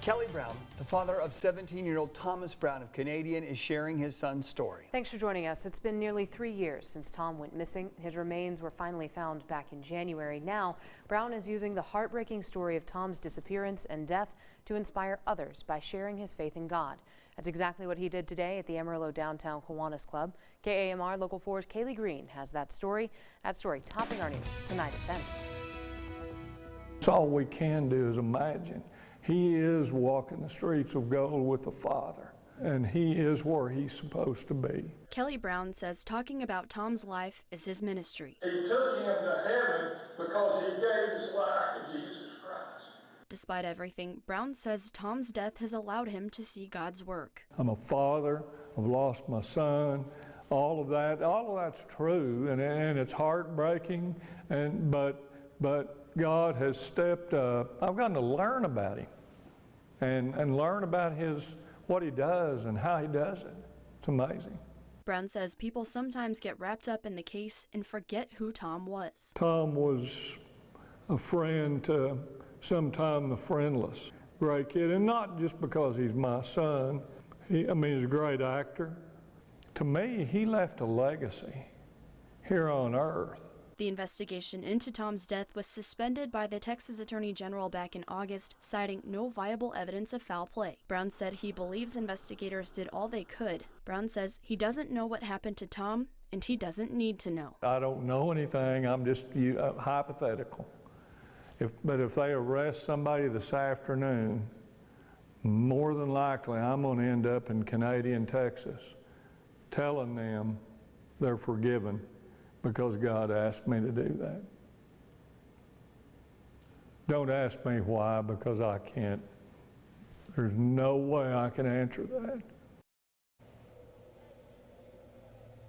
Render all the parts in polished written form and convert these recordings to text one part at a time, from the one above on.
Kelly Brown, the father of 17-year-old Thomas Brown of Canadian, is sharing his son's story. Thanks for joining us. It's been nearly 3 years since Tom went missing. His remains were finally found back in January. Now, Brown is using the heartbreaking story of Tom's disappearance and death to inspire others by sharing his faith in God. That's exactly what he did today at the Amarillo Downtown Kiwanis Club. KAMR Local 4's Kaylee Green has that story. That story topping our news tonight at 10. It's all we can do is imagine. He is walking the streets of gold with the Father, and he is where he's supposed to be. Kelly Brown says talking about Tom's life is his ministry. He took him to heaven because he gave his life to Jesus Christ. Despite everything, Brown says Tom's death has allowed him to see God's work. I'm a father, I've lost my son, all of that's true, and it's heartbreaking, but God has stepped up. I've gotten to learn about him and learn about what he does and how he does it. It's amazing. Brown says people sometimes get wrapped up in the case and forget who Tom was. Tom was a friend to sometime the friendless. Great kid, and not just because he's my son. He's a great actor. To me, he left a legacy here on earth. The investigation into Tom's death was suspended by the Texas Attorney General back in August, citing no viable evidence of foul play. Brown said he believes investigators did all they could. Brown says he doesn't know what happened to Tom, and he doesn't need to know. I don't know anything. I'm just hypothetical. But if they arrest somebody this afternoon, more than likely I'm going to end up in Canadian, Texas, telling them they're forgiven because God asked me to do that. Don't ask me why, because I can't. There's no way I can answer that.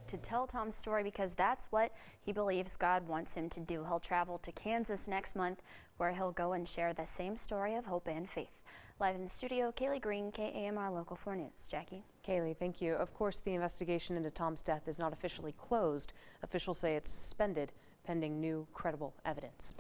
To tell Tom's story because that's what he believes God wants him to do. He'll travel to Kansas next month where he'll go and share the same story of hope and faith. Live in the studio, Kaylee Green, KAMR Local 4 News. Jackie. Kaylee, thank you. Of course, the investigation into Tom's death is not officially closed. Officials say it's suspended pending new credible evidence.